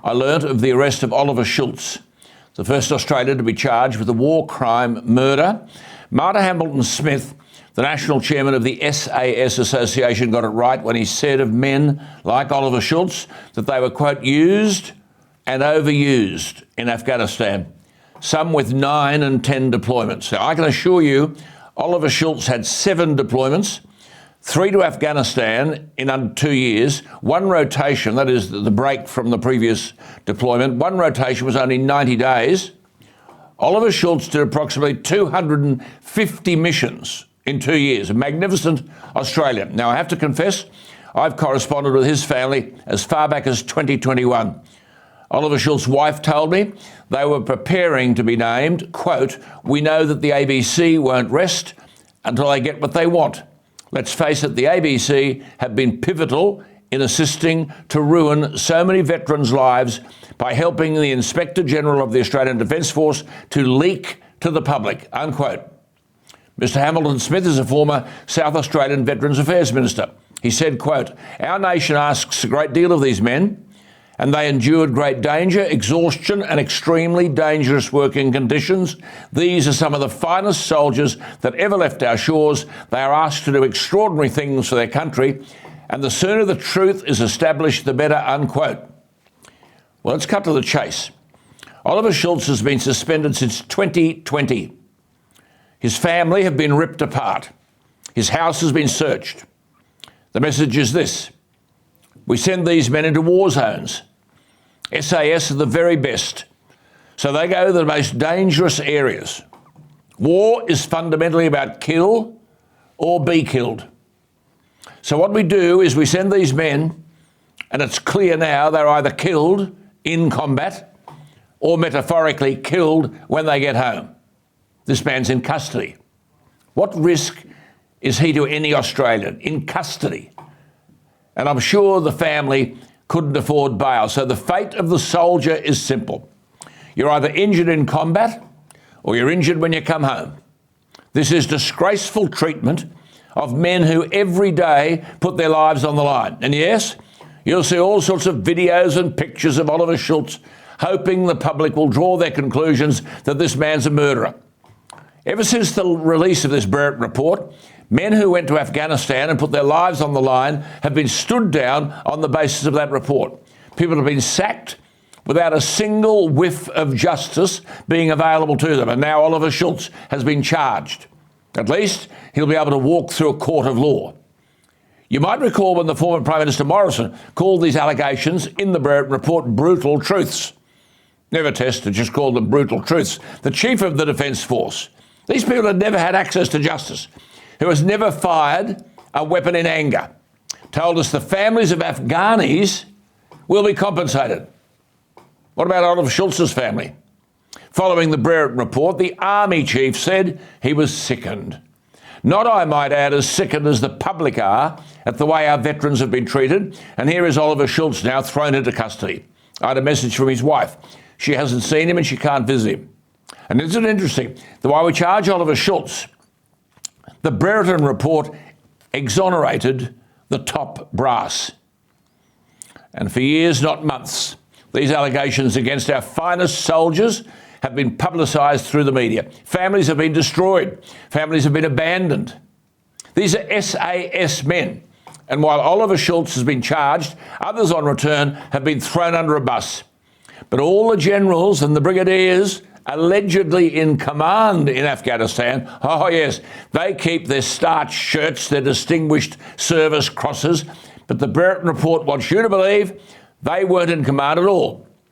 I learnt of the arrest of Oliver Schultz, the first Australian to be charged with a war crime murder. Marta Hamilton-Smith, the national chairman of the SAS Association, got it right when he said of men like Oliver Schultz that they were, quote, used and overused in Afghanistan, some with 9 and 10 deployments. Now, I can assure you, Oliver Schultz had 7 deployments, 3 to Afghanistan in under 2 years. 1 rotation, that is the break from the previous deployment, 1 rotation was only 90 days. Oliver Schultz did approximately 250 missions in 2 years. A magnificent Australian. Now, I have to confess, I've corresponded with his family as far back as 2021. Oliver Schultz's wife told me they were preparing to be named, quote, we know that the ABC won't rest until they get what they want. Let's face it, the ABC have been pivotal in assisting to ruin so many veterans' lives by helping the Inspector General of the Australian Defence Force to leak to the public, unquote. Mr. Hamilton-Smith is a former South Australian Veterans Affairs Minister. He said, quote, our nation asks a great deal of these men, and they endured great danger, exhaustion and extremely dangerous working conditions. These are some of the finest soldiers that ever left our shores. They are asked to do extraordinary things for their country, and the sooner the truth is established, the better, unquote. Well, let's cut to the chase. Oliver Schultz has been suspended since 2020. His family have been ripped apart. His house has been searched. The message is this: we send these men into war zones. SAS are the very best. So they go to the most dangerous areas. War is fundamentally about kill or be killed. So what we do is we send these men, and it's clear now they're either killed in combat or metaphorically killed when they get home. This man's in custody. What risk is he to any Australian in custody? And I'm sure the family couldn't afford bail. So the fate of the soldier is simple. You're either injured in combat or you're injured when you come home. This is disgraceful treatment of men who every day put their lives on the line. And yes, you'll see all sorts of videos and pictures of Oliver Schultz hoping the public will draw their conclusions that this man's a murderer. Ever since the release of this Barrett report, men who went to Afghanistan and put their lives on the line have been stood down on the basis of that report. People have been sacked without a single whiff of justice being available to them. And now Oliver Schultz has been charged. At least he'll be able to walk through a court of law. You might recall when the former Prime Minister Morrison called these allegations in the Barrett report brutal truths. Never tested, just called them brutal truths. The Chief of the Defence Force. These people had never had access to justice, who has never fired a weapon in anger, told us the families of Afghanis will be compensated. What about Oliver Schultz's family? Following the Barrett report, the Army Chief said he was sickened. Not, I might add, as sickened as the public are at the way our veterans have been treated. And here is Oliver Schultz now thrown into custody. I had a message from his wife. She hasn't seen him and she can't visit him. And isn't it interesting that while we charge Oliver Schultz, the Brereton report exonerated the top brass. And for years, not months, these allegations against our finest soldiers have been publicised through the media. Families have been destroyed. Families have been abandoned. These are SAS men. And while Oliver Schultz has been charged, others on return have been thrown under a bus. But all the generals and the brigadiers allegedly in command in Afghanistan, oh yes, they keep their starched shirts, their distinguished service crosses, but the Brereton report wants you to believe they weren't in command at all.